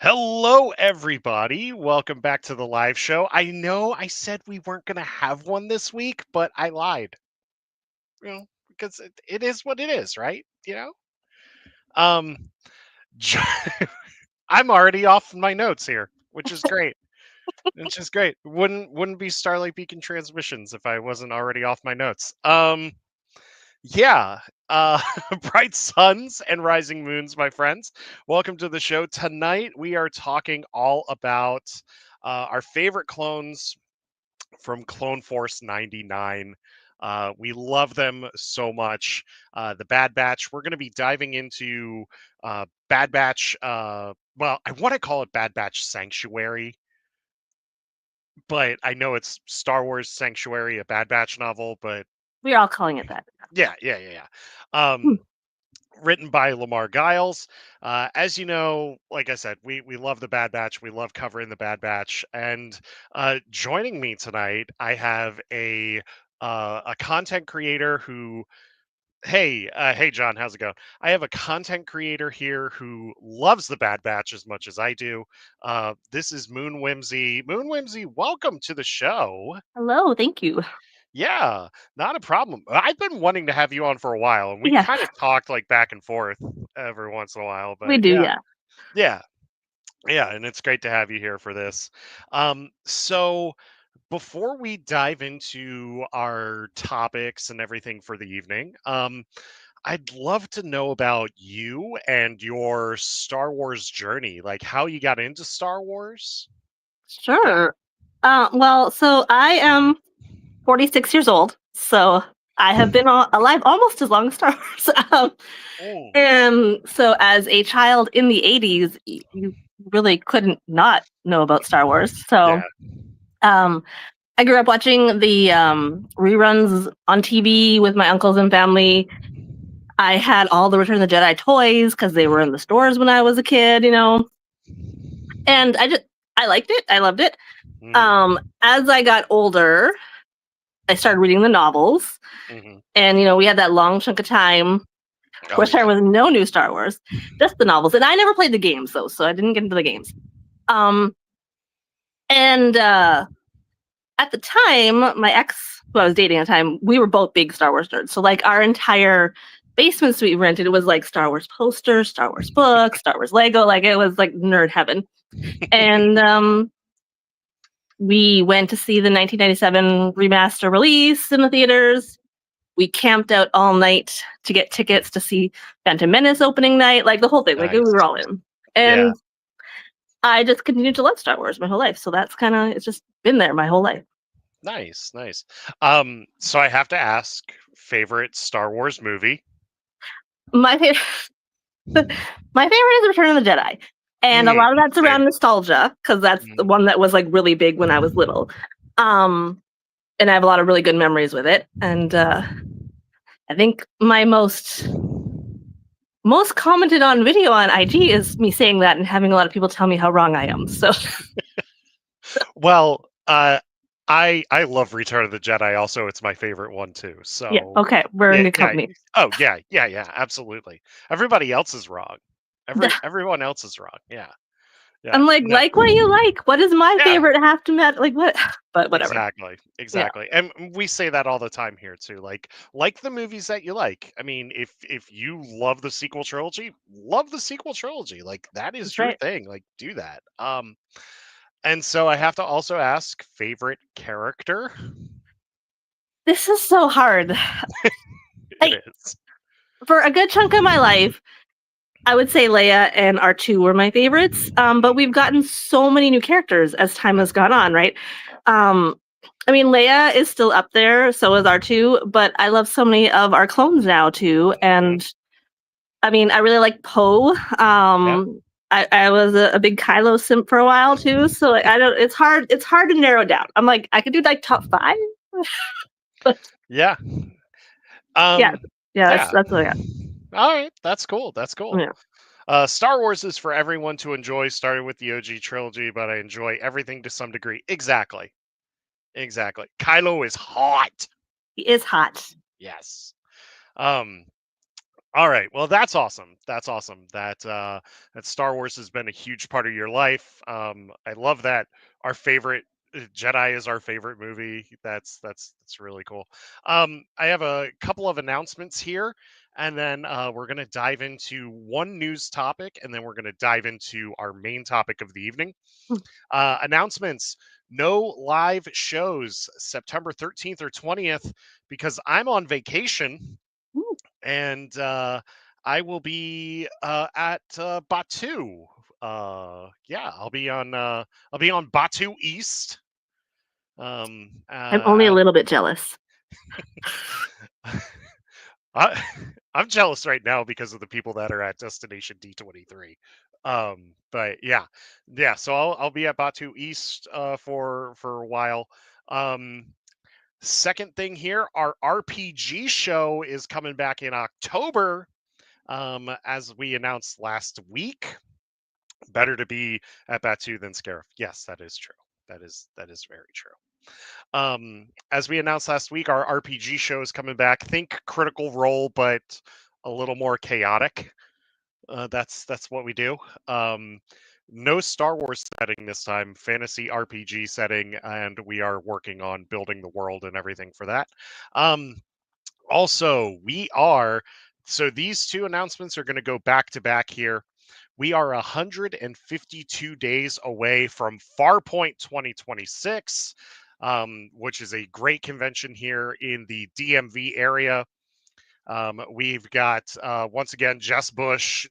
Hello, everybody. Welcome back to the live show. I know I said we weren't going to have one this week, but I lied, because it is what it is, right? Um, j- I'm already off my notes here, which is great. Which is great. Wouldn't be Starlight Beacon Transmissions if I wasn't already off my notes. Yeah. Uh, bright suns and rising moons, my friends. Welcome to the show. Tonight we are talking all about our favorite clones from Clone Force 99. We love them so much. The Bad Batch. We're going to be diving into Bad Batch. Well, I want to call it Bad Batch Sanctuary, but I know it's Star Wars Sanctuary, a Bad Batch novel. But We're all calling it that. yeah. Hmm. Written by Lamar Giles. As you know, like I said, we love the Bad Batch. We love covering the Bad Batch. And joining me tonight, I have a content creator who. Hey, John, how's it going? I have a content creator here who loves the Bad Batch as much as I do. This is Moon Whimsy. Moon Whimsy, welcome to the show. Hello, thank you. Yeah, not a problem. I've been wanting to have you on for a while, and we Yeah, kind of talked like back and forth every once in a while. we But do. Yeah, yeah, yeah, and it's great to have you here for this. So before we dive into our topics and everything for the evening, I'd love to know about you and your Star Wars journey, like how you got into Star Wars. Yeah. sure. So I am 46 years old, so I have been alive almost as long as Star Wars. Oh, And so as a child in the 80s, you really couldn't not know about Star Wars. So yeah. um, I grew up watching the reruns on TV with my uncles and family. I had all the Return of the Jedi toys because they were in the stores when I was a kid. And I liked it. I loved it. Hmm. As I got older, I started reading the novels, Hmm. and we had that long chunk of time Oh where there yeah. was no new Star Wars, just the novels. And I never played the games though, so I didn't get into the games. Um, and At the time, my ex, who I was dating at the time, we were both big Star Wars nerds. So like our entire basement suite rented, it was like Star Wars posters, Star Wars books, Star Wars Lego. Like it was like nerd heaven. And we went to see the 1997 remaster release in the theaters. We camped out all night to get tickets to see Phantom Menace opening night, like the whole thing. Like we Nice. were all in. Yeah. And I just continued to love Star Wars my whole life. So that's kind of, it's just been there my whole life. Nice, nice. So I have to ask, favorite Star Wars movie? My favorite, my favorite is Return of the Jedi. And a Mm, lot of that's same. around nostalgia because that's the Mhm. one that was like really big when I was little. Um, and I have a lot of really good memories with it. And I think my most commented on video on IG is me saying that and having a lot of people tell me how wrong I am. So Well, I love Return of the Jedi. Also, it's my favorite one too. yeah, So okay, we're in yeah, good yeah. company. Oh yeah. Absolutely. Everybody else is wrong. Everyone else is wrong. Yeah, yeah. I'm No. like what you like. What does my Yeah. favorite have to matter? Like what? But whatever. Exactly, Yeah, exactly. And we say that all the time here too. Like the movies that you like. I mean, if you love the sequel trilogy, love the sequel trilogy. Like that is that's your right. thing. Like do that. And so I have to also ask favorite character. This is so hard. It I is. For a good chunk of my life, I would say Leia and R2 were my favorites. But we've Mhm. gotten so many new characters as time Yeah. has gone on, right? Um, I mean, Leia is still up there, so is R2, but I love so many of our clones now too. Mhm. And I mean, I really like Poe. Yeah. I was a big Kylo simp for a while too, so like, I don't. It's hard to narrow down. I'm like, I could do like top five, but Yeah. yeah, Um. yeah, Yeah. that's what I got. All right. That's cool. That's cool. Yeah, Star Wars is for everyone to enjoy, starting with the OG trilogy, but I enjoy everything to some degree. Exactly. Exactly. Kylo is hot. he is hot. Yes. Um, All right. Well, that's awesome. That's awesome. That Star Wars has been a huge part of your life. I love that our favorite Jedi is our favorite movie. That's really cool. I have a couple of announcements here, and then we're gonna dive into one news topic, and then we're gonna dive into our main topic of the evening. Mm, Announcements: no live shows September 13th or 20th because I'm on vacation mm. and I will be at Batu. Yeah, I'll be on Batu East. I'm only a As little bit jealous. I, I'm jealous right now because of the people that are at Destination D23. But yeah, yeah. So I'll be at Batu East for a while. Um, Second thing here, our RPG show is coming back in October. As we announced last week, better to be at Batu than Scarif. Yes, that is true. That is very true. As we announced last week, our RPG show is coming back. Think Critical Role, but a little more chaotic. That's what we do. Um, no Star Wars setting this time, fantasy RPG setting, and we are working on building the world and everything for that. Um, Also, we are so these two announcements are going to go back to back here. We are 152 days away from Farpoint 2026, which is a great convention here in the DMV area. We've got once again Jess Bush,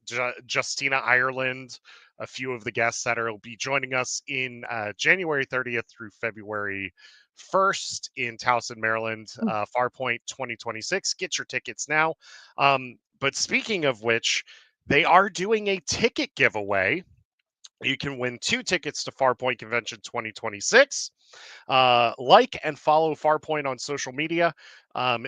Justina Ireland, a few of the guests that will be joining us in January 30th through February 1st in Towson, Maryland. Mm. Farpoint 2026. Get your tickets now. But speaking of which, they are doing a ticket giveaway. You can win 2 tickets to Farpoint Convention 2026. Like and follow Farpoint on social media.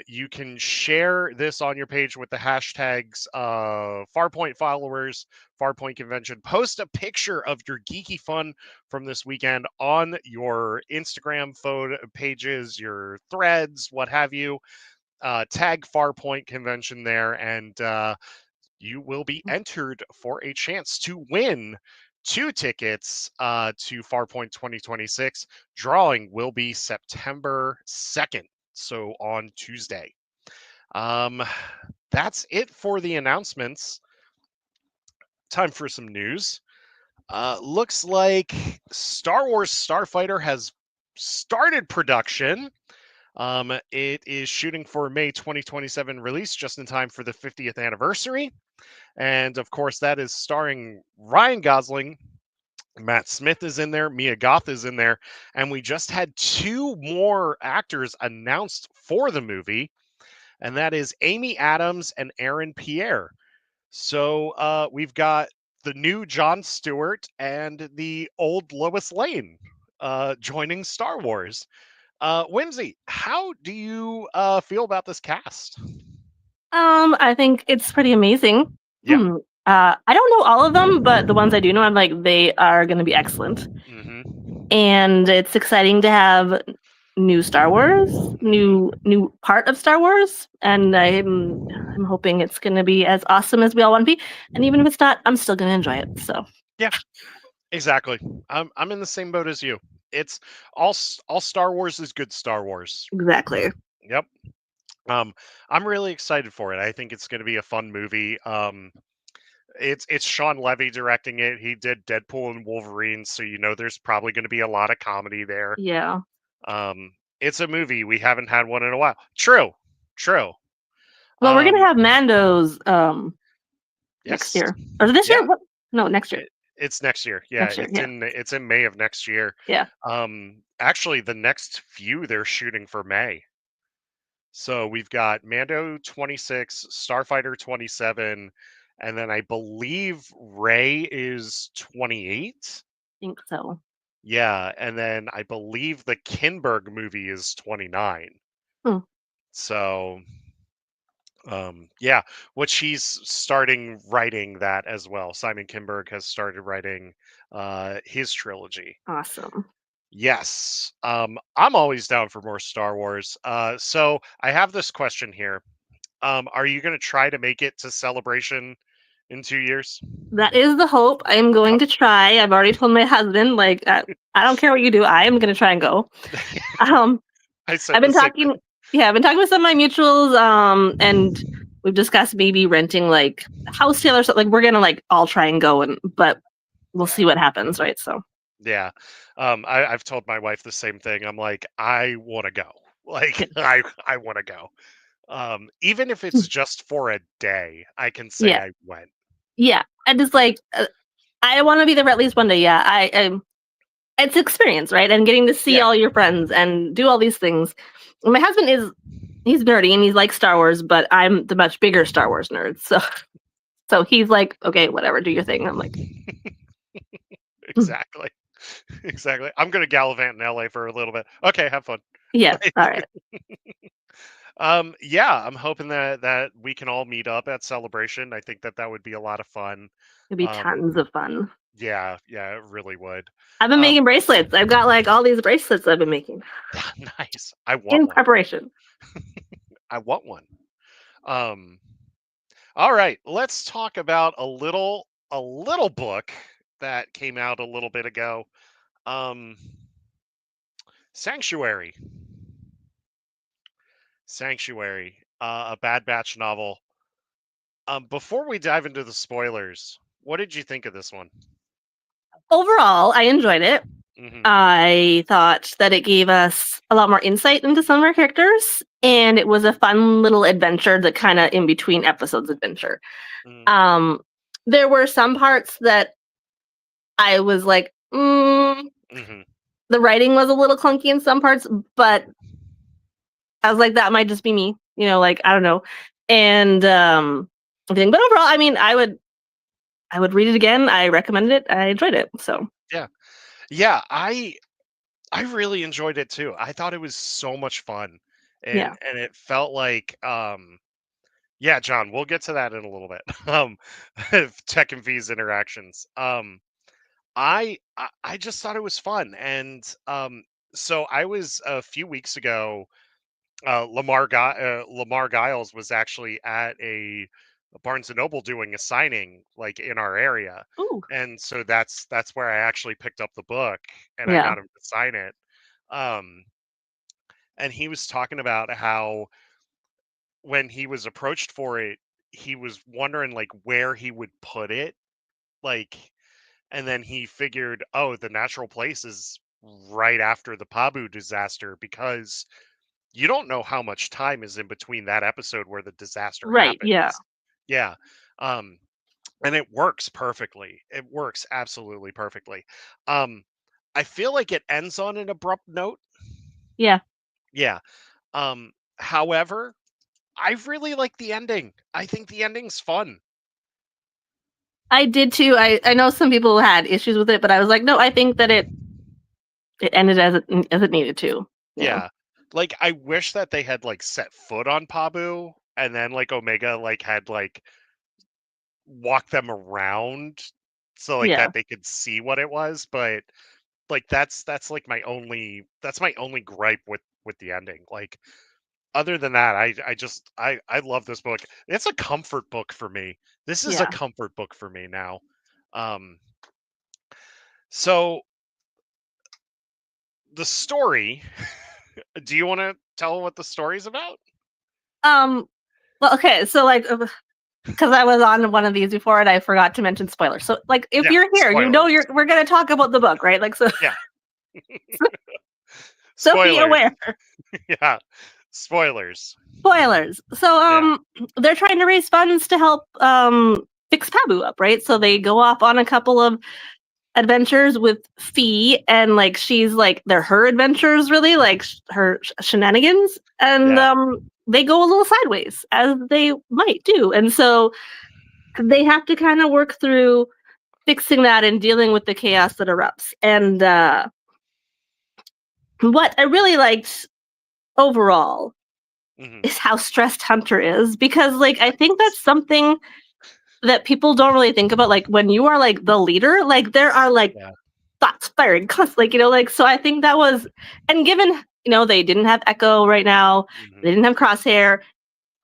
You can share this on your page with the hashtags Farpoint followers, Farpoint Convention. Post a picture of your geeky fun from this weekend on your Instagram photo pages, your threads, what have you. Tag Farpoint Convention there, and you will be entered for a chance to win 2 tickets to Farpoint 2026. Drawing will be September 2nd, so on Tuesday. Um, that's it for the announcements. Time for some news. Looks like Star Wars Starfighter has started production. It is shooting for May 2027 release, just in time for the 50th anniversary. And of course, that is starring Ryan Gosling. Matt Smith is in there. Mia Goth is in there. And we just had two more actors announced for the movie, and that is Amy Adams and Aaron Pierre. So we've got the new Jon Stewart and the old Lois Lane joining Star Wars. Whimsy, how do you feel about this cast? I think it's pretty amazing. Yeah. I don't know all of them, but the ones I do know, I'm like they are going to be excellent, Mm-hmm. and it's exciting to have new Star Wars, Mm-hmm. new part of Star Wars, and I'm hoping it's going to be as awesome as we all want to be. And even if it's not, I'm still going to enjoy it. So Yeah. Exactly. I'm in the same boat as you. It's all Star Wars is good Star Wars. exactly, Yep. Um, I'm really excited for it. I think it's going to be a fun movie. It's Sean Levy directing it. He did Deadpool and Wolverine, so you know there's probably going to be a lot of comedy there. yeah. It's a movie we haven't had one in a while. True, true. Well, we're gonna Um, have Mando's next yes, year or this year. yeah. What? No, next year. It's next year. Yeah, Next year. Yeah. it's in May of next year. Yeah. Actually, the next few they're shooting for May. So we've got Mando 26, Starfighter 27, and then I believe Ray is 28. Think so. Yeah, and then I believe the Kinberg movie is 29. Hmm. So yeah, which he's starting writing that as well. Simon Kinberg has started writing his trilogy. Awesome. Yes. I'm always down for more Star Wars. So I have this question here. Are you going to try to make it to Celebration in 2 years? That is the hope. I'm going to try. I've already told my husband, like, I don't care what you do. I am going to try and go. Um, I said I've the been same talking. Yeah, I've been talking with some of my mutuals. And we've discussed maybe renting like house sale or something. Like, we're gonna like all try and go, but we'll thing. see what happens, right? So Yeah. I've told my wife the same thing. I'm like, I want to go. Like, yeah, I want to go. Even if it's just for a day, I can say yeah, I went. yeah. And just like I want to be there for at least one day. Yeah, it's experience, right? And getting to see Yeah. all your friends and do all these things. My husband he's nerdy and he's like Star Wars, but I'm the much bigger Star Wars nerd. So he's like, okay, whatever, do your thing. I'm like, "Mm, Exactly. Exactly. I'm gonna gallivant in LA for a little bit. Okay, have fun. yeah, Like, all right, yeah, I'm hoping that we can all meet up at Celebration. I think that would be a lot of fun. it'll be Um, tons of fun. yeah, yeah, it really would. I've been Um, making bracelets. I've got like all these bracelets I've been making nice. I want in one. preparation. I want one. Um, all right, let's talk about a little book that came out a little bit ago. Um, Sanctuary. Sanctuary, a Bad Batch novel. Before we dive into the spoilers, what did you think of this one? Overall, I enjoyed it. Hmm. I thought that it gave us a lot more insight into some of our characters, Hmm. and it was a fun little adventure, that kind of in between episodes adventure. Hmm. Um, there were some parts that I was like, Hmm. the writing was a little clunky in some parts, but I was like, that might just be me, like I don't know. And everything. But overall, I mean, I would read it again. I recommended it. I enjoyed it. So Yeah, yeah. I really enjoyed it too. I thought it was so much fun, and yeah, and it felt like yeah, John. We'll get to that in a little bit. Tech and V's interactions. I just thought it was fun, and so I was a few weeks ago. Lamar Giles was actually at a Barnes and Noble doing a signing like in our area, ooh, and so that's where I actually picked up the book and I yeah, got him to sign it. Um, and he was talking about how when he was approached for it, he was wondering like where he would put it, like, and then he figured, oh, the natural place is right after the Pabu disaster because you don't know how much time is in between that episode where the disaster right, yeah, happens. Yeah. Um, and it works perfectly. It works absolutely perfectly. Um, I feel like it ends on an abrupt note. yeah. Yeah. However, I really like the ending. I think the ending's fun. I did too. I know some people had issues with it, but I was like, no, I think that it ended as it needed to. Yeah. Like I wish that they had like set foot on Pabu and then like Omega like had like walk them around so like Yeah, that they could see what it was, but like that's like my only gripe with the ending. Like other than that, I love this book. It's a comfort book for me. This is a yeah. comfort book for me now. Um so the story, do you want to tell what the story's about? Um. Well, okay. So like, because I was on one of these before and I forgot to mention spoilers. So like, if Yeah, you're here, spoilers. we're gonna talk about the book, right? Like, so Yeah, so be spoilers. aware. Yeah, spoilers. Spoilers. So Yeah, they're trying to raise funds to help fix Pabu up, right? So they go off on a couple of adventures with Fee, and like she's like they're her adventures, really, like her shenanigans, and yeah. they go a little sideways, as they might do, and so they have to kind of work through fixing that and dealing with the chaos that erupts. And what I really liked overall Hmm. is how stressed Hunter is, because like I think that's something that people don't really think about. Like when you are like the leader, like there are like Yeah. thoughts firing constantly, like like, so I think that was, and given they didn't have Echo right now, they Hmm. didn't have Crosshair,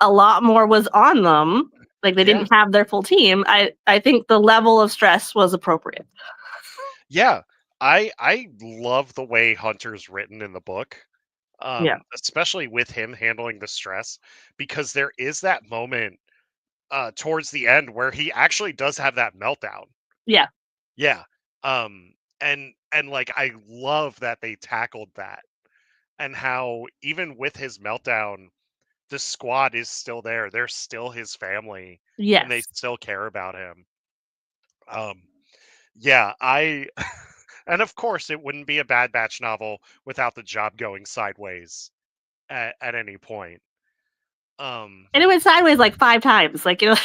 a lot more was on them. Like they Yeah. didn't have their full team. I think the level of stress was appropriate. Yeah. I love the way Hunter's written in the book. Yeah. Especially with him handling the stress, because there is that moment towards the end where he actually does have that meltdown. Yeah. Yeah. And like I love that they tackled that, and how even with his meltdown, the squad is still there. They're still his family, and they Yes. still care about him. Um yeah, I and of course it wouldn't be a Bad Batch novel without the job going sideways at any point. Um And it went sideways like 5 times. Like, yeah,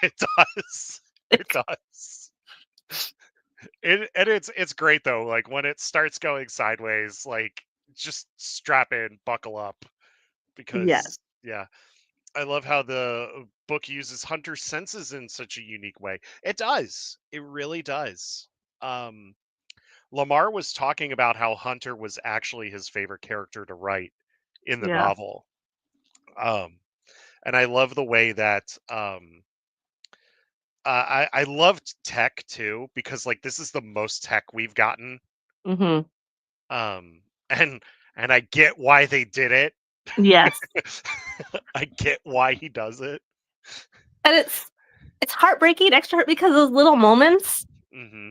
it does. It it's does. And it's great though. Like when it starts going sideways, like just strap in, buckle up, yes. because yeah, I love how the book uses Hunter's senses in such a unique way. It does. It really does. Um, Lamar was talking about how Hunter was actually his favorite character to write in the Yeah. novel. Um, and I love the way that I loved Tech too, because like this is the most Tech we've gotten. Mhm. Um, and and I get why they did it. Yes. I get why he does it. And it's heartbreaking, extra hurt because those little moments, Hmm.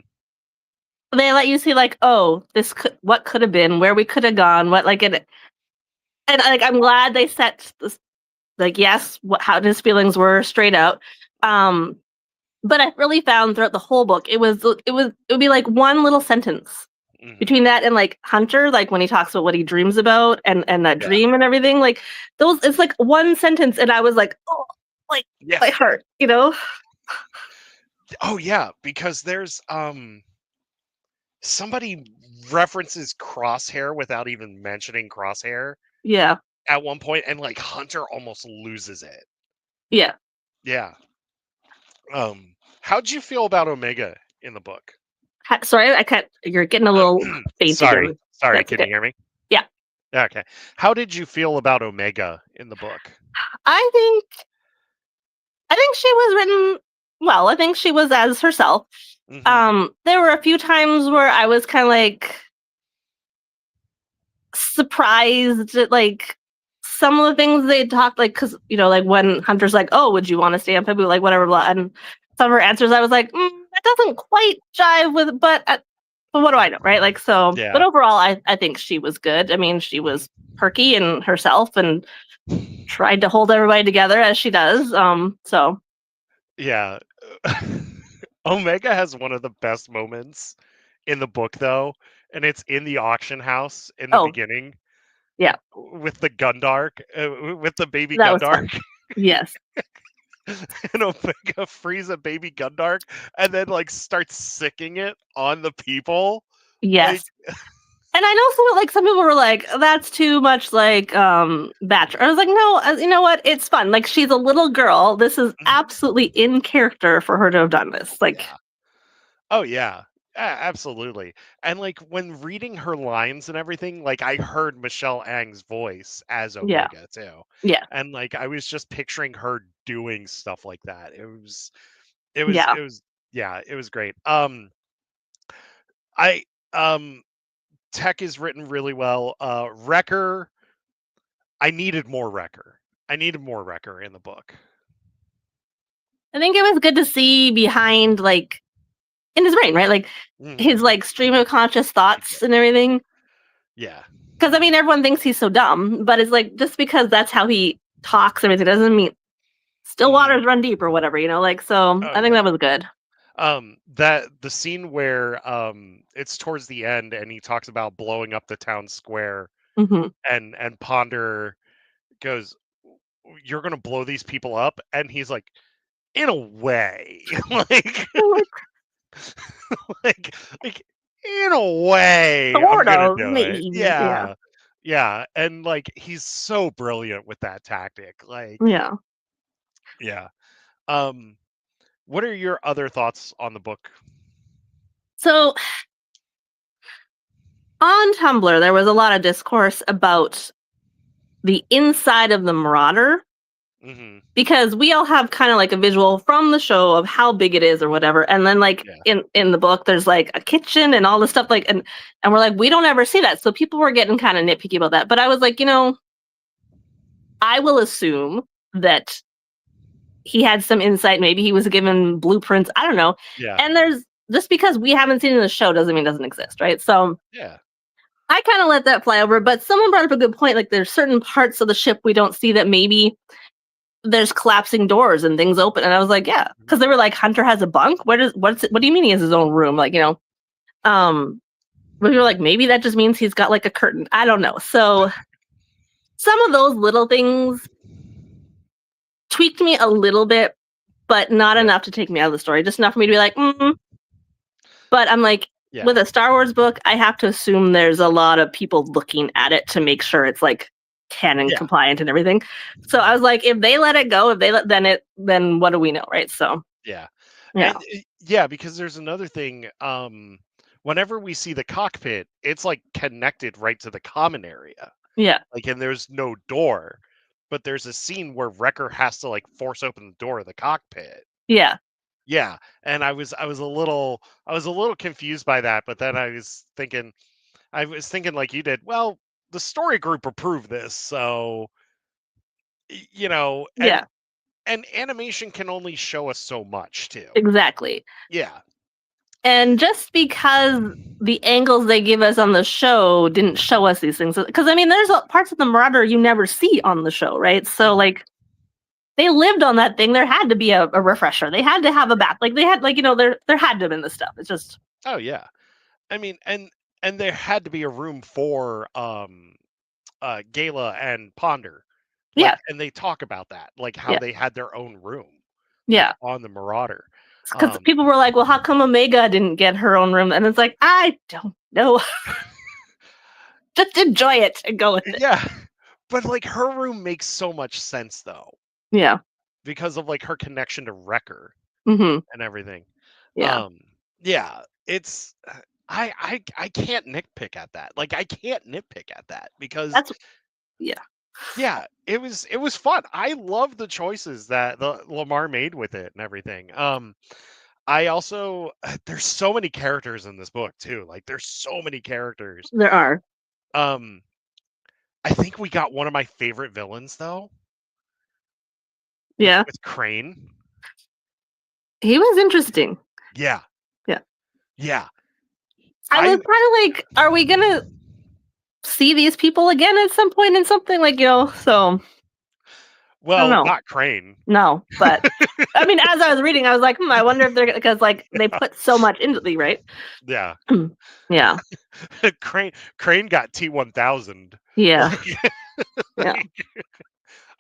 they let you see like, "Oh, this could what could have been, where we could have gone, what like it." And like I'm glad they set this like yes, what how his feelings were straight out. Um but I really found throughout the whole book it would be like one little sentence Hmm. between that and like Hunter, like when he talks about what he dreams about and that Yeah. dream and everything, like those it's like one sentence and I was like, oh, like Yeah. my heart, you know? Oh yeah, because there's somebody references Crosshair without even mentioning Crosshair Yeah. at one point, and like Hunter almost loses it. Yeah. Yeah. How'd you feel about Omega in the book? Sorry, I can't. You're getting a little faint Sorry. again. Sorry, That's can you okay. hear me? Yeah. Okay. How did you feel about Omega in the book? I think I think she was written well. I think she was as herself. Hmm. There were a few times where I was kind of like surprised at like some of the things they talked like because like when Hunter's like, "Oh, would you want to stay on Pabu?" Like whatever, blah. And some of her answers, I was like, "That doesn't quite jive with," but what do I know, right? Like so. But Yeah. overall, I think she was good. I mean, she was perky and herself and tried to hold everybody together as she does. So Yeah. Omega has one of the best moments in the book though, and it's in the auction house in the oh beginning yeah, with the Gundark, with the baby that was fun. Gundark, Yes, and Omega frees a baby Gundark and then like starts sicking it on the people. Like, yes. And I know some people were like, "That's too much like Bachelor." I was like, "No, you know what? It's fun. Like she's a little girl. This is mhm, absolutely in character for her to have done this." Like, yeah. Oh yeah. Absolutely. And like when reading her lines and everything, like I heard Michelle Ang's voice as yeah, Omega too. yeah, And like I was just picturing her doing stuff like that. It was yeah. it was yeah, it was great. I um Tech is written really well. Wrecker, I needed more Wrecker. I needed more Wrecker in the book. I think it was good to see behind like in his brain, right? Like his Hmm. like stream of conscious thoughts and everything. Yeah. Because I mean, everyone thinks he's so dumb, but it's like just because that's how he talks, everything doesn't mean still Hmm. waters run deep or whatever, Like, so Oh I think that yeah. was good. That the scene where it's towards the end and he talks about blowing up the town square, Hmm. and Ponder goes, "You're gonna blow these people up," and he's like, "In a way," like, like, like, in a way, I'm Sort gonna of, do it. maybe. Yeah. Yeah, yeah, and like he's so brilliant with that tactic. Like, Yeah. yeah. Um, what are your other thoughts on the book? So on Tumblr, there was a lot of discourse about the inside of the Marauder Hmm. because we all have kind of like a visual from the show of how big it is or whatever, and then like Yeah. in the book there's like a kitchen and all this stuff, like, and we're like, we don't ever see that, so people were getting kind of nitpicky about that, but I was like, I will assume that he had some insight, maybe he was given blueprints, I don't know. Yeah. And there's, just because we haven't seen it in the show doesn't mean it doesn't exist, right? So Yeah. I kind of let that fly over, but someone brought up a good point, like there's certain parts of the ship we don't see that maybe there's collapsing doors and things open. And I was like, yeah, Mhm. because they were like, Hunter has a bunk. What do you mean he has his own room? Like, um, but we were like, maybe that just means he's got like a curtain. I don't know. So some of those little things tweaked me a little bit, but not Yeah. enough to take me out of the story. Just enough for me to be like, But I'm like, Yeah. with a Star Wars book, I have to assume there's a lot of people looking at it to make sure it's like canon Yeah. compliant and everything. So I was like, if they let it go, if they let then what do we know, right? So Yeah. yeah, And yeah, because there's another thing. Whenever we see the cockpit, it's like connected right to the common area. yeah, Like, and there's no door, but there's a scene where Wrecker has to like force open the door of the cockpit. yeah, Yeah, and I was a little confused by that, but then I was thinking like you did. Well, the story group approved this, so and yeah, animation can only show us so much too. exactly. Yeah. And just because the angles they give us on the show didn't show us these things, because I mean, there's parts of the Marauder you never see on the show, right? So Mhm. like they lived on that thing. There had to be a refresher. They had to have a bath. Like they had, like, there had to have been this stuff. It's just Oh yeah. I mean, and there had to be a room for Gala and Ponder. yeah, Like, and they talk about that, like how yeah, they had their own room, like yeah. on the Marauder. Because people were like, "Well, how come Omega didn't get her own room?" And it's like, I don't know. Just enjoy it and go with it. Yeah, but like her room makes so much sense though Yeah. because of like her connection to Wrecker Hmm. and everything. Yeah. Um, yeah, it's I can't nitpick at that. Like I can't nitpick at that because That's yeah. yeah, it was fun. I love the choices that the Lamar made with it and everything. I also there's so many characters in this book too. Like there's so many characters. There are. Um, I think we got one of my favorite villains though with Yeah. with Crane. He was interesting. Yeah, Yeah. yeah. I was I kind of like, are we gonna see these people again at some point in something, like, so I don't well, know. not Crane. No, but I mean, as I was reading, I was like, I wonder if they're, because like they put so much into the, right. Yeah, Yeah. Crane got T1000. Yeah. Like,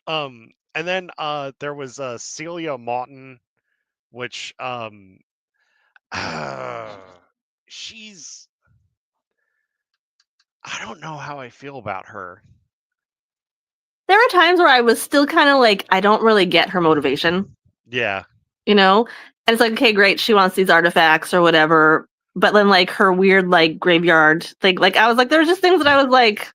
Yeah. and then there was Celia Maughton, which uh, she's I don't know how I feel about her. There are times where I was still kind of like, I don't really get her motivation, Yeah. you know? And it's like, okay, great, she wants these artifacts or whatever. But then like her weird like graveyard thing, like I was like, there was just things that I was like,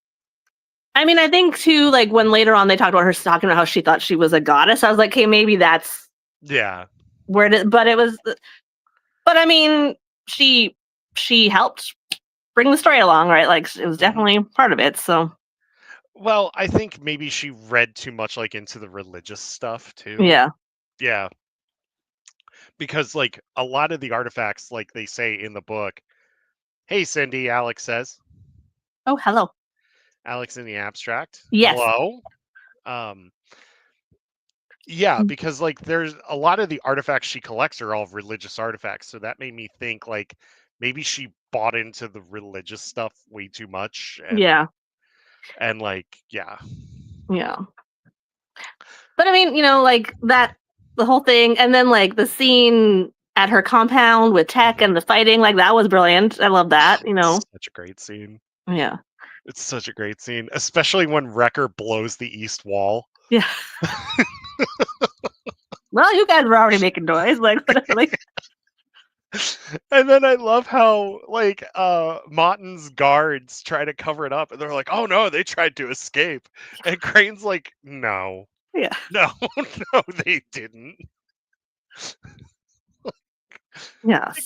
I mean, I think too, like when later on they talked about her talking about how she thought she was a goddess, I was like, okay, maybe that's Yeah. where it is. But it was, but I mean, she she helped bring the story along, right? Like it was Mhm. definitely part of it. So Well, I think maybe she read too much like into the religious stuff too. yeah. Yeah, because like a lot of the artifacts, like they say in the book, "Hey Cindy," Alex says. Oh, hello. Alex in the abstract. Yes. Hello. Um, yeah, because like there's a lot of the artifacts she collects are all religious artifacts, so that made me think like maybe she bought into the religious stuff way too much, and Yeah. like yeah. Yeah. But I mean, like that, the whole thing, and then like the scene at her compound with Tech Mhm. and the fighting, like that was brilliant. I love that. Such a great scene. Yeah. It's such a great scene, especially when Wrecker blows the east wall. Yeah. Well, you guys were already making noise, like whatever. Like, And then I love how like Motton's guards try to cover it up and they're like, "Oh no, they tried to escape." And Crane's like, "No." Yeah. No, no, they didn't. Yes.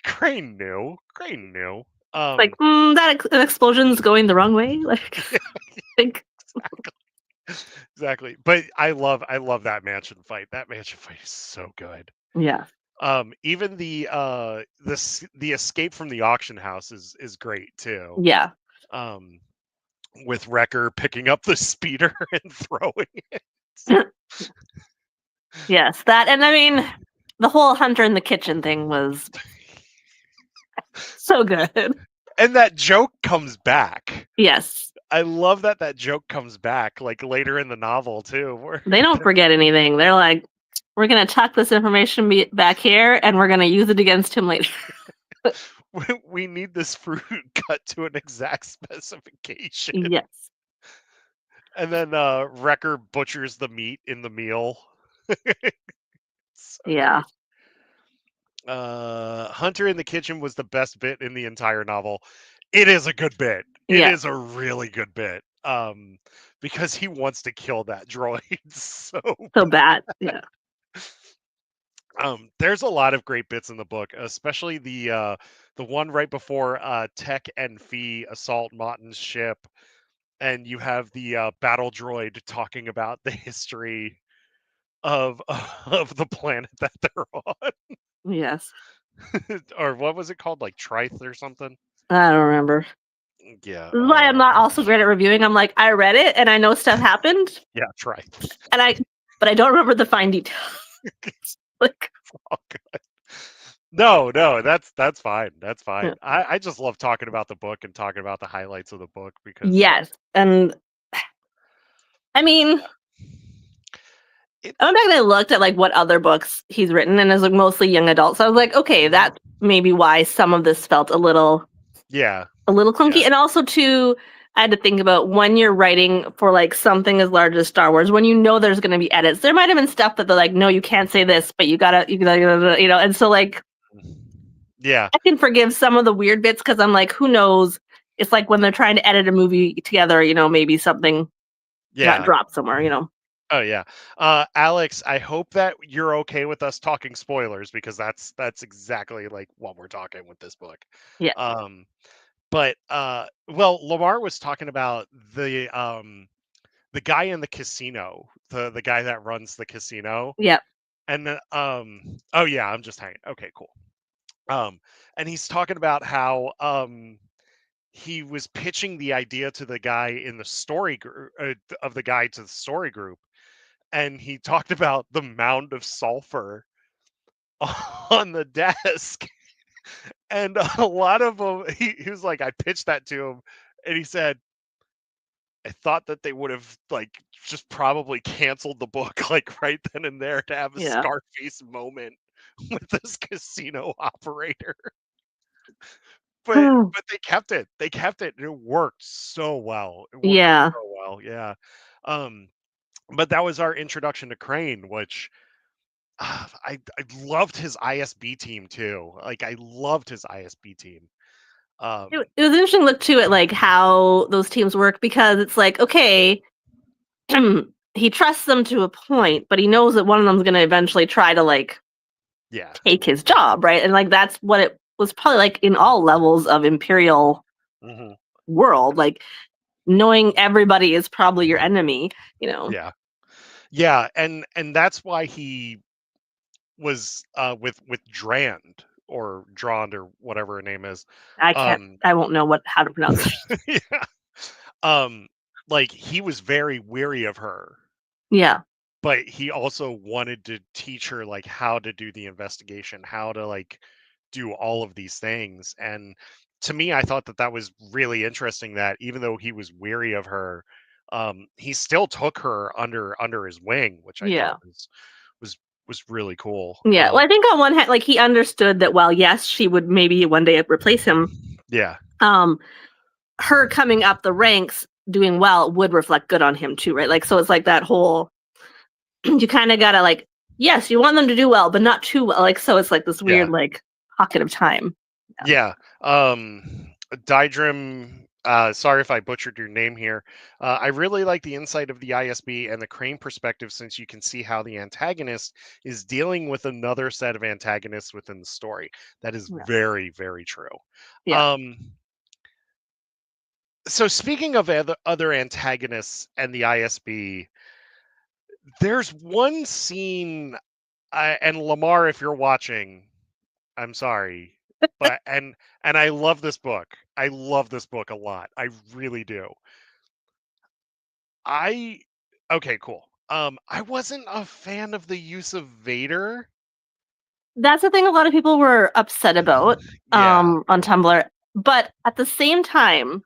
Crane knew. Crane knew. Like, an explosion's going the wrong way. Like, think, Exactly. But I love that mansion fight. That mansion fight is so good. yeah, Even the escape from the auction house is great too. yeah, Um, with Wrecker picking up the speeder and throwing it. yes. That, and I mean, the whole Hunter in the kitchen thing was so good. And that joke comes back. Yes, I love that joke comes back like later in the novel too. Where they don't forget anything. They're like, we're gonna tuck this information back here, and we're gonna use it against him later. we need this fruit cut to an exact specification. Yes. And then Wrecker butchers the meat in the meal. So Yeah. great. Hunter in the kitchen was the best bit in the entire novel. It is a good bit. It Yeah. is a really good bit. Because he wants to kill that droid so So bad. Yeah. there's a lot of great bits in the book, especially the one right before Tech and Fee assault Motton's ship, and you have the battle droid talking about the history of of the planet that they're on. Yes. Or what was it called, like Trith or something? I don't remember. Yeah, This is why I'm not also great at reviewing. I'm like, I read it and I know stuff happened, yeah, Trith. but I don't remember the fine details. Like, Oh, God. No, that's fine. That's yeah. fine. I just love talking about the book and talking about the highlights of the book because Yes, and I mean, it, I went back and I looked at like what other books he's written, and it's like mostly young adults. So I was like, okay, that's maybe why some of this felt yeah, a little clunky, yeah, and also too. I had to think about when you're writing for like something as large as Star Wars, when you know there's going to be edits. There might have been stuff that they're like, no, you can't say this, but you gotta, and so like yeah, I can forgive some of the weird bits because I'm like, who knows? It's like when they're trying to edit a movie together, maybe something got yeah. dropped somewhere. Oh yeah. Alex, I hope that you're okay with us talking spoilers because that's exactly like what we're talking with this book. Yeah. Um but well, Lamar was talking about the guy in the casino, the guy that runs the casino. Yeah. And then oh yeah, I'm just hanging. Okay, cool. And he's talking about how he was pitching the idea to the guy in the story group of the guy to the story group, and he talked about the mound of sulfur on the desk. And a lot of them, he was like, I pitched that to him, and he said, I thought that they would have like just probably canceled the book like right then and there to have a Yeah. Scarface moment with this casino operator. But they kept it. They kept it. And it worked so well. It worked Yeah. so well. Yeah. Um, but that was our introduction to Crane, which I loved his ISB team too. Like I loved his ISB team. It was an interesting look too at like how those teams work because it's like, okay, he trusts them to a point, but he knows that one of them's gonna eventually try to like Yeah. take his job, right? And like that's what it was probably like in all levels of Imperial Hmm. world, like knowing everybody is probably your enemy. Yeah. Yeah. And that's why he was with Drand or Drond or whatever her name is. Um I won't know how to pronounce it. yeah. Um like he was very weary of her, Yeah. but he also wanted to teach her like how to do the investigation, how to like do all of these things. And to me, I thought that that was really interesting that even though he was weary of her, he still took her under his wing, which I thought Yeah. was was really cool. Yeah. Well, I think on one hand, like he understood that while yes, she would maybe one day replace him, Yeah, um, her coming up the ranks doing well would reflect good on him too, right? Like so it's like that whole you kind of gotta like, yes, you want them to do well, but not too well. Like so it's like this yeah, weird like pocket of time. yeah. Daedrum Sorry if I butchered your name here. I really like the insight of the ISB and the Crane perspective since you can see how the antagonist is dealing with another set of antagonists within the story. That is Yeah. very, very true. Yeah. Um, so speaking of other antagonists and the ISB, there's one scene, and Lamar, if you're watching, I'm sorry, but and I love this book. I love this book a lot. I really do. I okay, cool. I wasn't a fan of the use of Vader. That's the thing a lot of people were upset about Yeah, on Tumblr. But at the same time,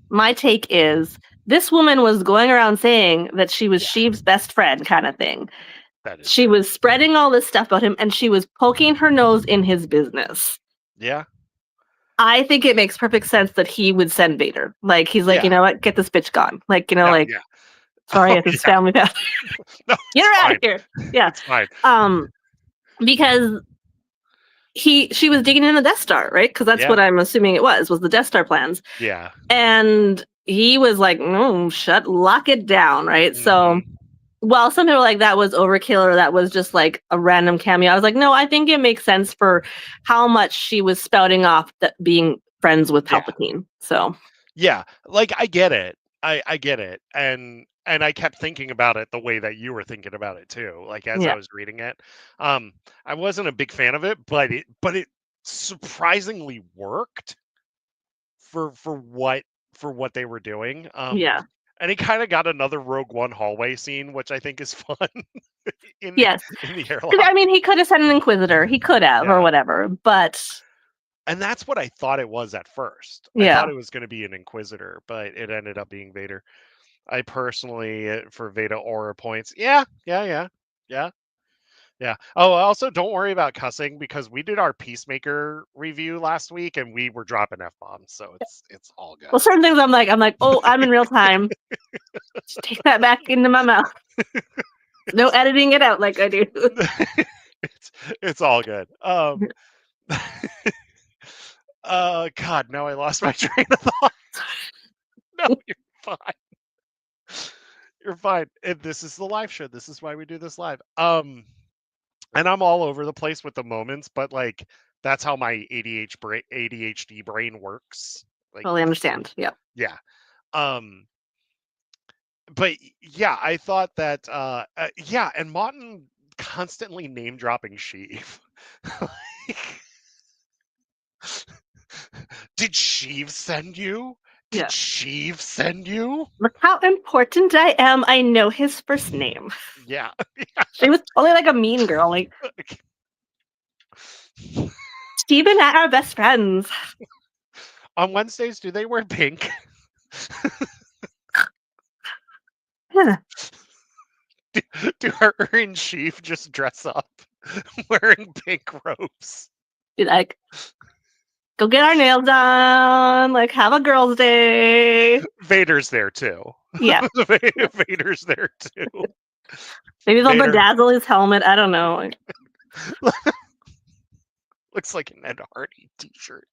my take is this woman was going around saying that she was yeah, Sheev's best friend, kind of thing. that is She true. was spreading all this stuff about him and she was poking her nose in his business. Yeah, I think it makes perfect sense that he would send Vader. Like, he's like, you yeah, know what? Get this bitch gone. Like, no, like, yeah. sorry, Oh it's his yeah, family path. no, Get it's her out of fine. here. Yeah. It's fine. Um, because she was digging in the Death Star, right? Because that's Yeah, what I'm assuming it was the Death Star plans. yeah. And he was like, no, lock it down, right? So Hmm. while some people were like that was overkill or that was just like a random cameo, I was like, no, I think it makes sense for how much she was spouting off that being friends with Yeah, Palpatine. So yeah. Like I get it. I get it, and I kept thinking about it the way that you were thinking about it too. Like as I yeah, was reading it, um, I wasn't a big fan of it, but it surprisingly worked for for what they were doing. yeah, And he kind of got another Rogue One hallway scene, which I think is fun in yes. in the 'Cause, I airlock. mean, he could have sent an Inquisitor, he could have or Yeah. whatever, but And that's what I thought it was at first. I thought yeah, it was going to be an Inquisitor, but it ended up being Vader. I personally, for Veda aura points, yeah, yeah, yeah, yeah, yeah. Oh, also, don't worry about cussing because we did our Peacemaker review last week and we were dropping f bombs, so it's all well, good. certain things I'm like, oh, I'm in real time. Just take that back into my mouth. No editing it out like I do. it's it's all good. God, now I lost my train of thought. No, you're fine. You're fine. And this is the live show. This is why we do this live. And I'm all over the place with the moments, but like that's how my ADHD brain works. Like, Totally understand. Yeah. yeah. Um, but yeah, I thought that yeah, and Martin constantly name dropping Sheev. Like, did Sheev send you? Did Yeah. Sheev send you? Look how important I am. I know his first name. Yeah. She was only like a mean girl. Like, Steve and I are best friends. On Wednesdays, do they wear pink? Yeah. Do her and Sheev just dress up wearing pink robes? Be like, go get our nails done. Like, have a girls' day. Vader's there too. Yeah. Vader's there too. Maybe they'll Vader bedazzle his helmet. I don't know. Like, looks like an Ed Hardy t-shirt.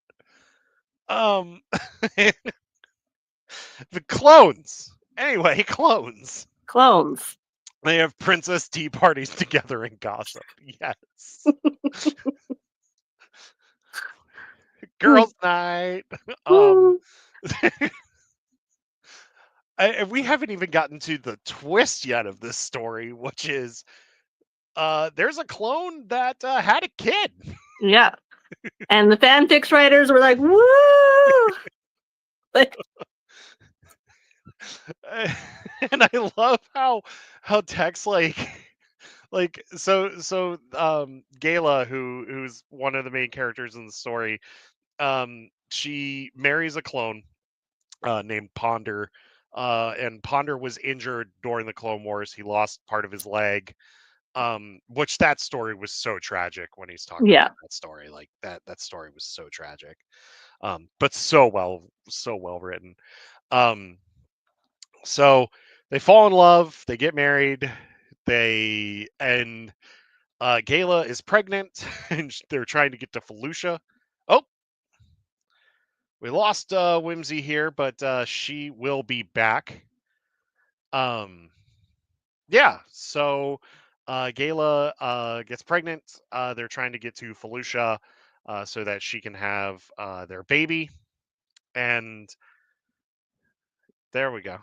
Um, the clones. Anyway, clones. clones. They have princess tea parties together and gossip. Yes. Hmm. Girls' night. Um, Hmm. we haven't even gotten to the twist yet of this story, which is there's a clone that had a kid. Yeah. And the fanfics writers were like, woo! Like, And I love how Tex like Gala, who's one of the main characters in the story, she marries a clone named Ponder. And Ponder was injured during the Clone Wars. He lost part of his leg. Which that story was so tragic when he's talking yeah. about that story. Like that story was so tragic. But so well written. Um, so they fall in love, they get married, they and Gala is pregnant, and they're trying to get to Felucia. Oh, we lost Whimsy here, but she will be back. Um, yeah. So Gayla gets pregnant. They're trying to get to Felucia so that she can have their baby. And there we go.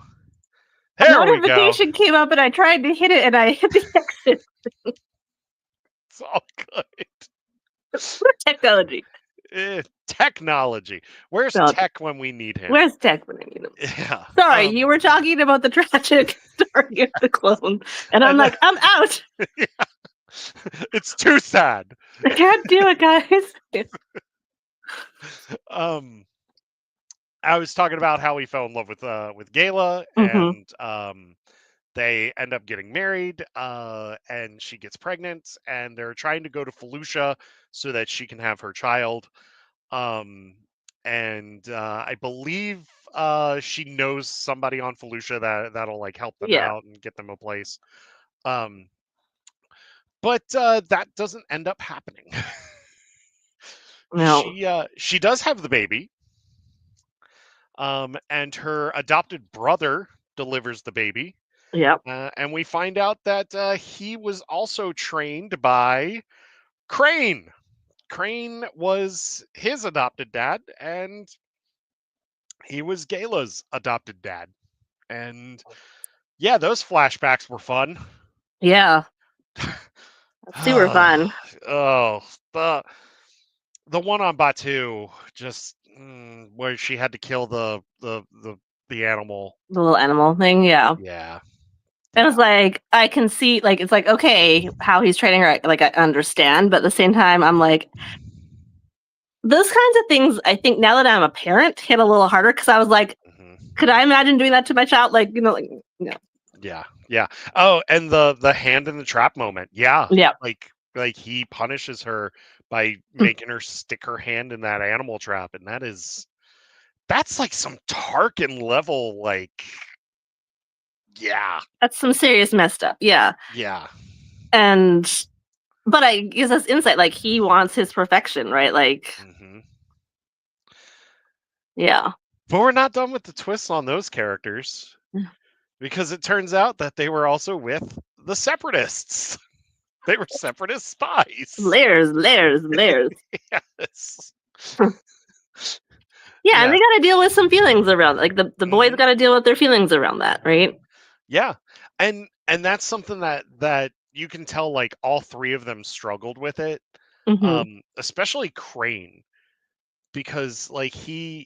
A There we go. notification came up and I tried to hit it and I hit the exit. It's all good. Technology. Technology. Where's Technology. Tech when we need him? Where's Tech when I need him? Yeah. Sorry, you were talking about the tragic story of the clone, and I'm And like, I'm out. it's too sad. I can't do it, guys. Um, I was talking about how he fell in love with Gayla, Mm-hmm. and they end up getting married, and she gets pregnant, and they're trying to go to Felucia so that she can have her child. Um, and I believe she knows somebody on Felucia that'll like help them Yeah. out and get them a place. Um, but that doesn't end up happening. No. She does have the baby, and her adopted brother delivers the baby, Yep. and we find out that he was also trained by Crane. Crane was his adopted dad, and he was Gayla's adopted dad. And yeah, those flashbacks were fun. Yeah. Super fun. Oh, the one on Batu, just where she had to kill the animal. The little animal thing. Yeah. Yeah, It yeah. was like I can see, like it's like okay, how he's training her. Like I understand, but at the same time, I'm like those kinds of things. I think now that I'm a parent, hit a little harder because I was like, Hmm. could I imagine doing that to my child? Like like Yeah, yeah. Oh, and the hand in the trap moment. Yeah, yeah, like he punishes her by mm, making her stick her hand in that animal trap, and that's like some Tarkin level, like, yeah, that's some serious messed up. Yeah, yeah. and but I guess that's insight. Like he wants his perfection, right? Like Hmm. yeah, But we're not done with the twists on those characters, because it turns out that they were also with the Separatists. They were Separatist spies. layers, layers, layers. Yes. Yeah, and Yeah. they got to deal with some feelings around. Like the boys Hmm. got to deal with their feelings around that, right? Yeah. And that's something that you can tell, like, all three of them struggled with it. Hmm. Especially Crane, because like he's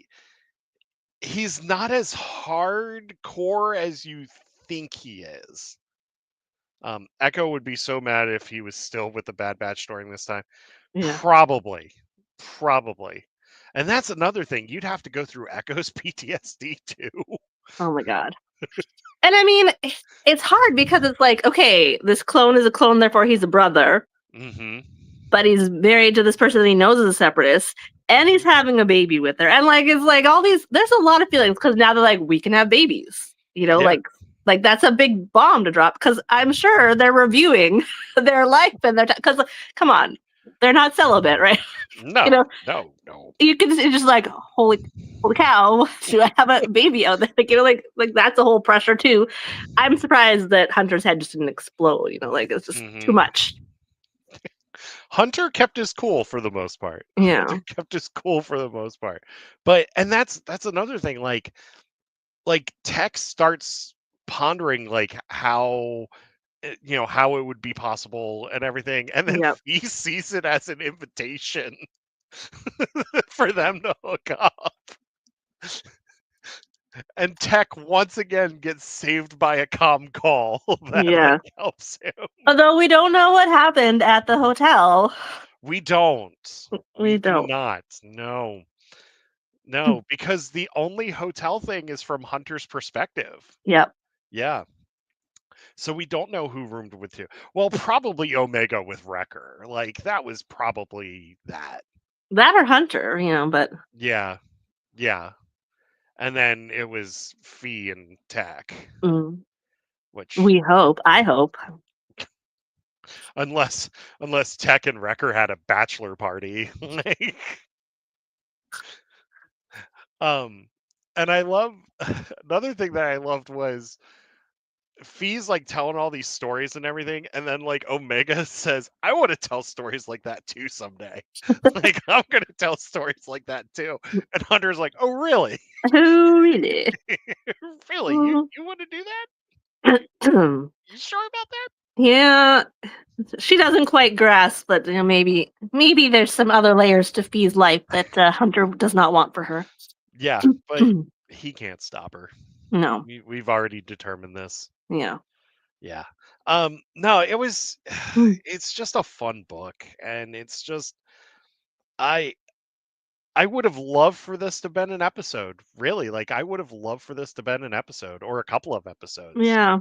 not as hardcore as you think he is. Echo would be so mad if he was still with the Bad Batch during this time. Yeah. Probably, probably. And that's another thing. You'd have to go through Echo's PTSD too. Oh my god. And I mean, it's hard because it's like, okay, this clone is a clone, therefore he's a brother, Hmm. but he's married to this person that he knows is a separatist, and he's Hmm. having a baby with her. And like, it's like all these, there's a lot of feelings because now they're like, we can have babies, Yeah. like that's a big bomb to drop because I'm sure they're reviewing their life and their, because come on, they're not celibate, right? you No, know, no, no. you can it's just like, holy cow, should I have a baby out there? Like, like that's a whole pressure too. I'm surprised that Hunter's head just didn't explode, like it's just too Hmm. much. Hunter kept his cool for the most part. Hunter Yeah. kept his cool for the most part. But and that's another thing. Like Tech starts pondering like how how it would be possible and everything, and then Yep. he sees it as an invitation for them to hook up, and Tech once again gets saved by a comm call that Yeah. like helps him. Although we don't know what happened at the hotel. We don't. We We do don't. not. No. No, because the only hotel thing is from Hunter's perspective. Yep. Yeah. So we don't know who roomed with who. Well, probably Omega with Wrecker. Like that was probably that. That or Hunter, but Yeah. Yeah. And then it was Fee and Tech, mm, which we hope. I hope. unless Tech and Wrecker had a bachelor party. Like, Um, and I love another thing that I loved was Fee's like telling all these stories and everything, and then like Omega says, "I want to tell stories like that too someday. Like I'm gonna tell stories like that too." And Hunter's like, "Oh really? Oh, really? Really? You Mhm. you want to do that? You sure about that?" Yeah, she doesn't quite grasp that, maybe there's some other layers to Fee's life that, Hunter does not want for her. Yeah, but he can't stop her. No. We've already determined this. Yeah. Yeah. No, it was Mm. it's just a fun book, and it's just I I would have loved for this to been an episode. Really, like I would have loved for this to been an episode or a couple of episodes. Yeah.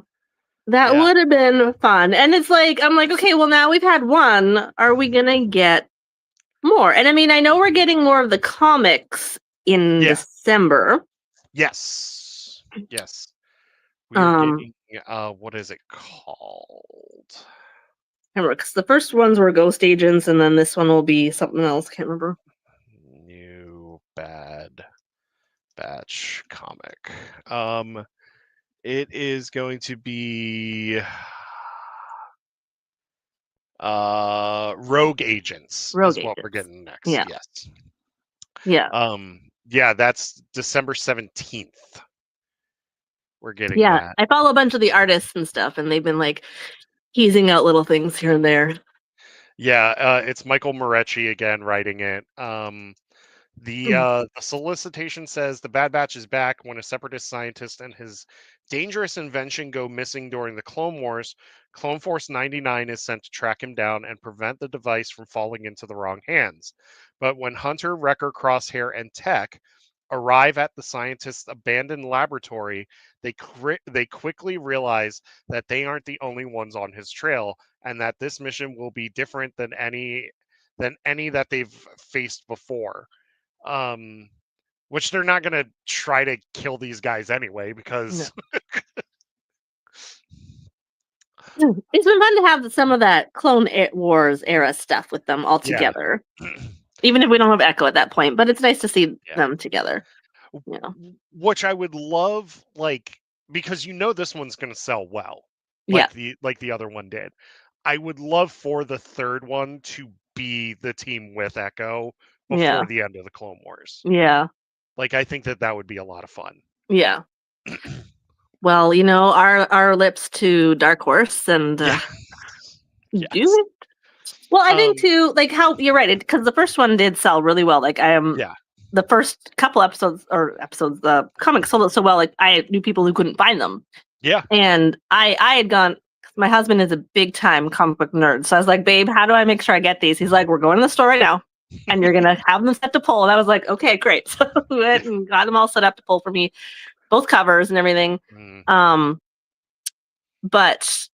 That Yeah. would have been fun, and it's like I'm like, "Okay, well, now we've had 1, are we gonna get more?" And I mean, I know we're getting more of the comics in Yeah. December. Yes. Yes. We are Um, getting what is it called? remember, because the first ones were Ghost Agents, and then this one will be something else, can't remember. New Bad Batch comic. It is going to be Rogue Agents Rogue is what we're Agents. getting next. Yeah, Yes. yeah, Yeah, that's December 17th. We're getting yeah. that. I follow a bunch of the artists and stuff, and they've been, like, teasing out little things here and there. Yeah, it's Michael Morecci again writing it. The solicitation says the Bad Batch is back when a separatist scientist and his dangerous invention go missing during the Clone Wars. Clone Force 99 is sent to track him down and prevent the device from falling into the wrong hands. But when Hunter, Wrecker, Crosshair, and Tech arrive at the scientist's abandoned laboratory, they quickly realize that they aren't the only ones on his trail, and that this mission will be different than any that they've faced before. um, which they're not going to try to kill these guys anyway No. because It's been fun to have some of that Wars era stuff with them all yeah. together, even if we don't have Echo at that point, but it's nice to see Yeah. them together, you know? Which I would love, like, because this one's going to sell well, Yeah, like the other one did. I would love for the third one to be the team with Echo yeah, before the end of the Clone Wars. yeah, Like, I think that that would be a lot of fun. yeah. Well, our lips to Dark Horse and, Yeah. do Yes. it. Well, I think Um. too, like, how you're right, because the first one did sell really well, like, Yeah. the first couple episodes, the comics sold it so well, like, I knew people who couldn't find them, Yeah. and I had gone 'cause my husband is a big time comic book nerd, so I was like, "Babe, how do I make sure I get these?" He's like, "We're going to the store right now, and you're gonna have them set to pull," and I was like, "Okay, great." So we went and got them all set up to pull for me, both covers and everything, Mm, um, but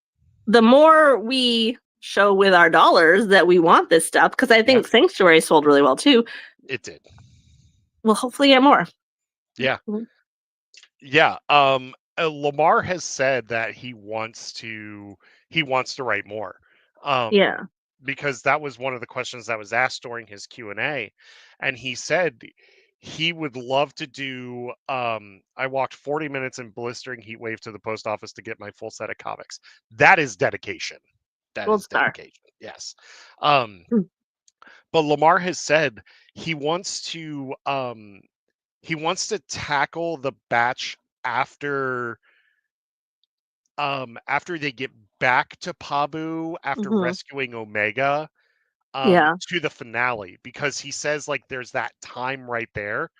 the more we show with our dollars that we want this stuff, because I yeah. think Sanctuary sold really well too, It did. we'll hopefully get more. Yeah. Mhm. Yeah, Lamar has said that he wants to write more, um, Yeah, because that was one of the questions that was asked during his Q&A, and he said he would love to do. I walked 40 minutes in blistering heat wave to the post office to get my full set of comics. That is dedication. That gold is star. dedication. Yes. Um, Mm. but Lamar has said he wants to tackle the batch after after they get back to Pabu after Mhm. rescuing Omega, Yeah, to the finale, because he says like there's that time right there.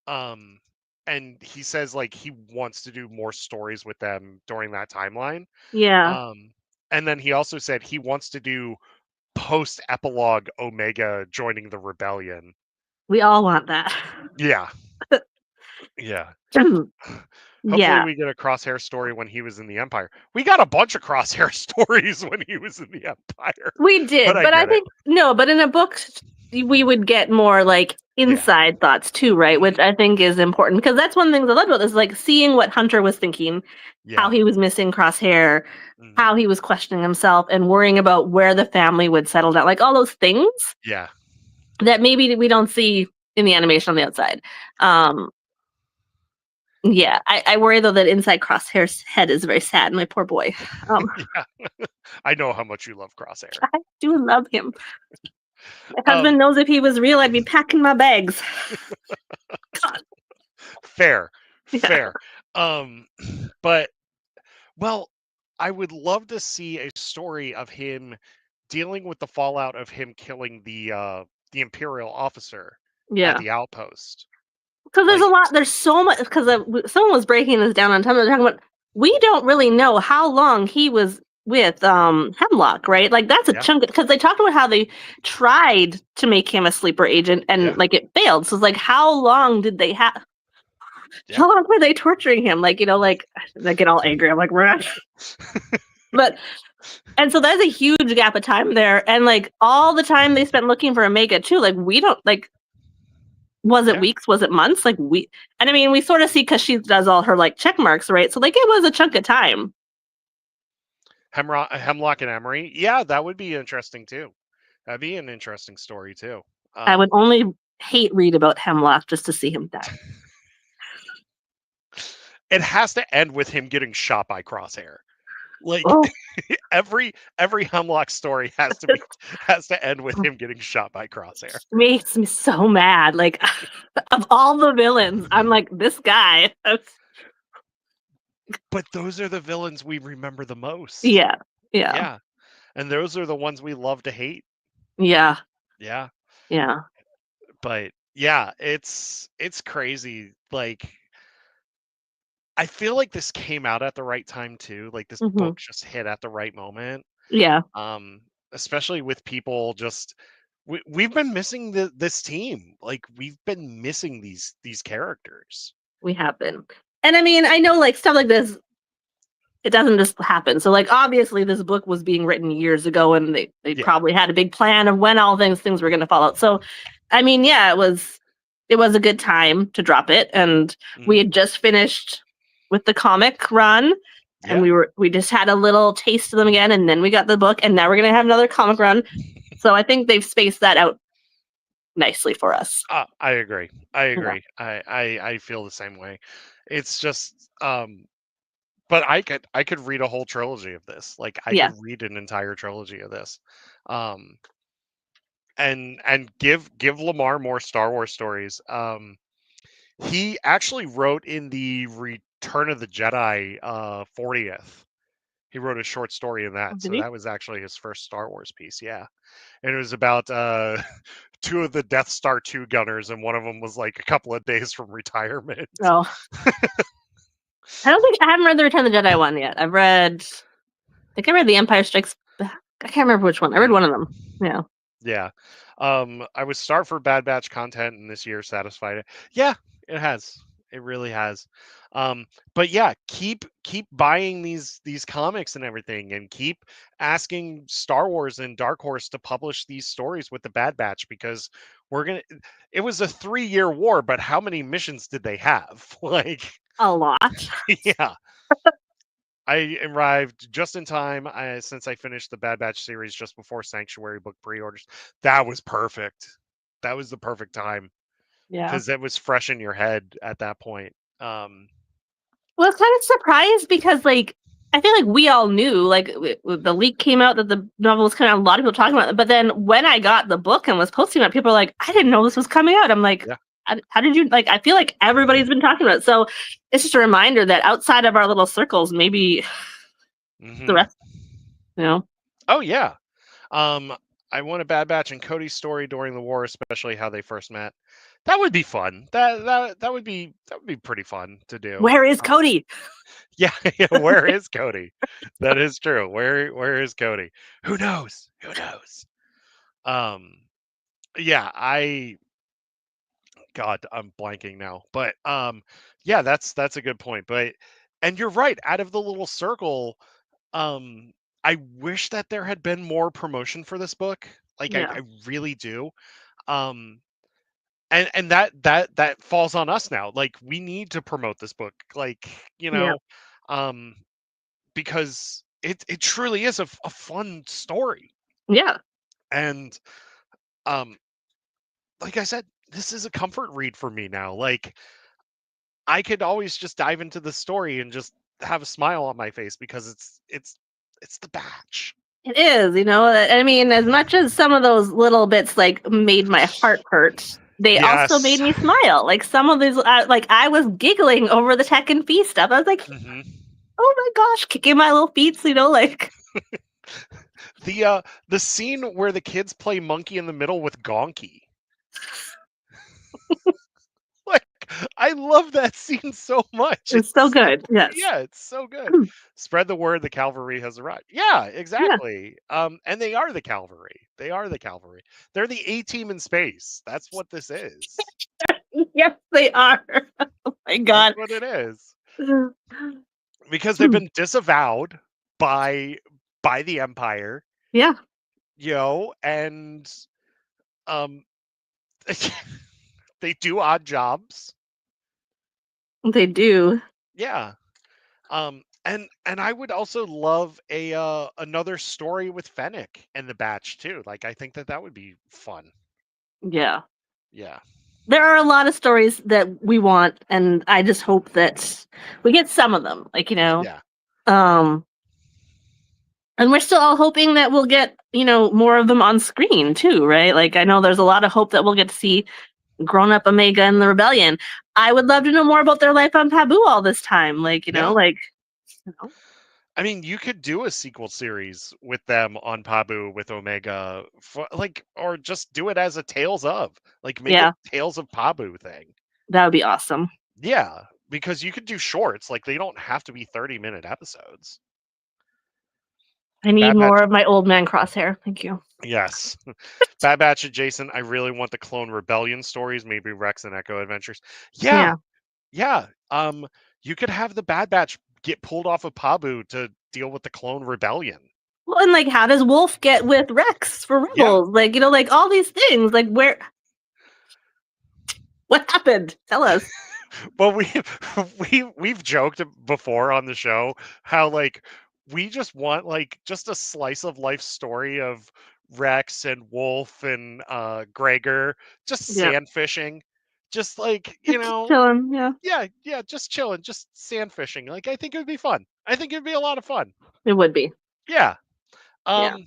Um and he says like he wants to do more stories with them during that timeline. yeah, Um and then he also said he wants to do post epilogue Omega joining the rebellion. we all want that. Yeah. Yeah. Hopefully Yeah, we get a Crosshair story when he was in the Empire. We got a bunch of Crosshair stories when he was in the Empire, we but did, I but I get it. think no, but in a book, we would get more, like, Yeah. inside thoughts too, right? Which Mhm. I think is important, because that's one of the things I loved about this, like, seeing what Hunter was thinking, how Yeah. he was missing Crosshair, Mhm. how he was questioning himself and worrying about where the family would settle down, like, all those things Yeah. that maybe we don't see in the animation on the outside. Um, yeah, I worry though that inside Crosshair's head is very sad. My poor boy. Um, Yeah, I know how much you love Crosshair. I do love him. My husband Um, knows if he was real, I'd be packing my bags. God. fair, Yeah, fair. Um, but well, I would love to see a story of him dealing with the fallout of him killing the Imperial officer at yeah. the outpost. Because there's a Like, lot. There's so much. Because someone was breaking this down on time. They're talking about we don't really know how long he was with Hemlock, right? Like that's a yeah, chunk. Because they talked about how they tried to make him a sleeper agent and yeah, like it failed. So it's like how long did they have? yeah. How long were they torturing him? Like like I get all angry. I'm like, "Rah." But and so there's a huge gap of time there, and like all the time they spent looking for Omega too. Like we don't like was it Yeah. weeks? Was it months? Like we and I mean, we sort of see because she does all her like check marks, right? So like it was a chunk of time. Hemlock and Emery. Yeah, that would be interesting too. That'd be an interesting story too. I would Um, only hate read about Hemlock just to see him die. it has to end with him getting shot by Crosshair. Like Oh, every Hemlock story has to end with him getting shot by Crosshair. makes me so mad. Like of all the villains, I'm like this guy. But those are the villains we remember the most. Yeah, yeah, Yeah, and those are the ones we love to hate. yeah, Yeah, yeah. but yeah, it's crazy. Like I feel like this came out at the right time too. Like this Hmm. book just hit at the right moment. Yeah, Um, especially with people just we've been missing this team. Like we've been missing these characters. we have been. And I mean, I know like stuff like this it doesn't just happen. So like obviously this book was being written years ago and they Yeah. probably had a big plan of when all things were gonna fall out. So I mean, yeah, it was a good time to drop it. And we Hmm. had just finished with the comic run and Yeah. we just had a little taste of them again and then we got the book and now we're gonna have another comic run. So I think they've spaced that out nicely for us. I agree. I Yeah. agree. I feel the same way. It's just but I could read a whole trilogy of this. Like I Yeah. could read an entire trilogy of this. Um and give Lamar more Star Wars stories. He actually wrote in the Return of the Jedi 40th. He wrote a short story in Oh, that. did So he? that was actually his first Star Wars piece, yeah. And it was about two of the Death Star 2 gunners and one of them was like a couple of days from retirement. Oh. I haven't read the Return of the Jedi one yet. I think I read The Empire Strikes Back. I can't remember which one. I read Mhm. one of them. Yeah. Yeah. I was start for Bad Batch content and this year satisfied it. Yeah, it has. It really has. But yeah, keep buying these comics and everything and keep asking Star Wars and Dark Horse to publish these stories with the Bad Batch because we're going to it was a 3-year war, but how many missions did they have? Like A lot. yeah. I arrived just in time since I finished the Bad Batch series just before Sanctuary book pre-orders. That was perfect. That was the perfect time Yeah. because it was fresh in your head at that point. Um, Well, I was kind of surprised because, like, I feel like we all knew, like, the leak came out that the novel was coming out. A lot of people talking about it. But then when I got the book and was posting it, people were like, I didn't know this was coming out. I'm like, yeah. how did you, like, I feel like everybody's been talking about it. So it's just a reminder that outside of our little circles, maybe the Hmm. rest, you know, Oh yeah. Um, I want a Bad Batch and Cody's story during the war, especially how they first met. That would be fun. That would be pretty fun to do. where is Cody? Yeah, yeah. Where is Cody? That is true. Where is Cody? Who knows? Who knows? Um, yeah, God, I'm blanking now. But yeah, that's a good point. But and you're right, out of the little circle, um I wish that there had been more promotion for this book. Like Yeah. I really do. Um and that falls on us now. Like we need to promote this book. Like, Yeah. um because it truly is a fun story. Yeah. And um like I said, this is a comfort read for me now. Like I could always just dive into the story and just have a smile on my face because it's the batch. It is, I mean, as much as some of those little bits, like, made my heart hurt, they also made Yes. me smile. Like, some of these, like, I was giggling over the Tech and Fee stuff. I was like, Hmm. "Oh my gosh," kicking my little feet, like The scene where the kids play monkey in the middle with Gonky. Like I love that scene so much. it's so It's good. Yes. yeah, it's so good. Spread the word the cavalry has arrived. Yeah, Yeah. exactly. And they are the cavalry. They are the cavalry. They're the A team in space. That's what this is. Yes, they are. Oh my That's god. what it is. Because they've been disavowed by the empire, Yeah, and um they do odd jobs. they do. Yeah. And I would also love a another story with Fennec and the Batch too. Like I think that that would be fun. Yeah. Yeah. There are a lot of stories that we want, and I just hope that we get some of them. Yeah. Um, and we're still all hoping that we'll get, more of them on screen too, right? Like, I know there's a lot of hope that we'll get to see grown up Omega and the Rebellion. I would love to know more about their life on Pabu all this time. Yeah. You know, I mean, you could do a sequel series with them on Pabu with Omega, like, or just do it as a Tales of, like, make it yeah, Tales of Pabu thing. that would be awesome. Yeah, because you could do shorts, like they don't have to be 30-minute episodes. I need Bad more Batch, of my old man crosshair. Thank you. yes. Bad Batch adjacent. I really want the Clone Rebellion stories, maybe Rex and Echo Adventures. Yeah, Yeah. yeah. You could have the Bad Batch get pulled off of Pabu to deal with the Clone Rebellion. Well, and like, how does Wolf get with Rex for Yeah. Rebels? Like all these things. Like, what happened? Tell us. Well, we've joked before on the show how like we just want like just a slice of life story of Rex and Wolf and Gregor just Yeah. sand fishing, just like Just chilling. Yeah. yeah, just chilling, just sand fishing. Like I think it would be fun. I think it'd be a lot of fun. It would be. Yeah. Yeah. Um,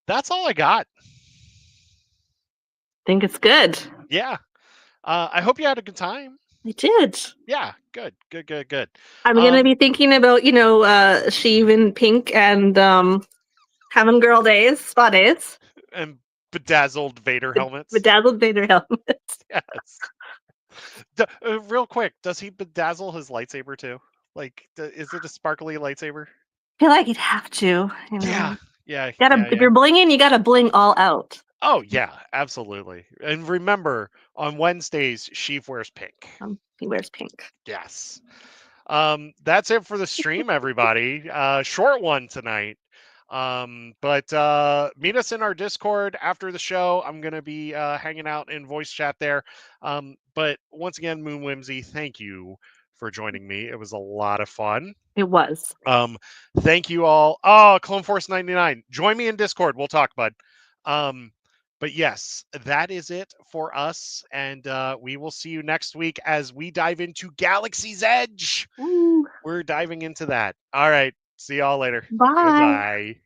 that's all I got. Think it's good. Yeah. I hope you had a good time. I did. Yeah. Good. Good. Good. Good. I'm gonna Um, be thinking about, Sheev and Pink and having girl days, spa days, and bedazzled Vader helmets. bedazzled Vader helmets. Yes. Real quick, does he bedazzle his lightsaber too? Like, is it a sparkly lightsaber? I feel like you'd have to, Yeah, yeah, Gotta yeah, if yeah. you're blinging, you gotta bling all out. Oh yeah, absolutely. And remember, on Wednesdays, Sheev wears pink. He wears pink. Yes. That's it for the stream, everybody. Short one tonight. But meet us in our Discord after the show. I'm gonna be hanging out in voice chat there. But once again, Moon Whimsy, thank you for joining me. It was a lot of fun. It was. Um, thank you all. Oh, Clone Force 99. Join me in Discord. We'll talk, bud. Um, but yes, that is it for us. And we will see you next week as we dive into Galaxy's Edge. Ooh, We're diving into that. All right. See y'all later. bye. Goodbye.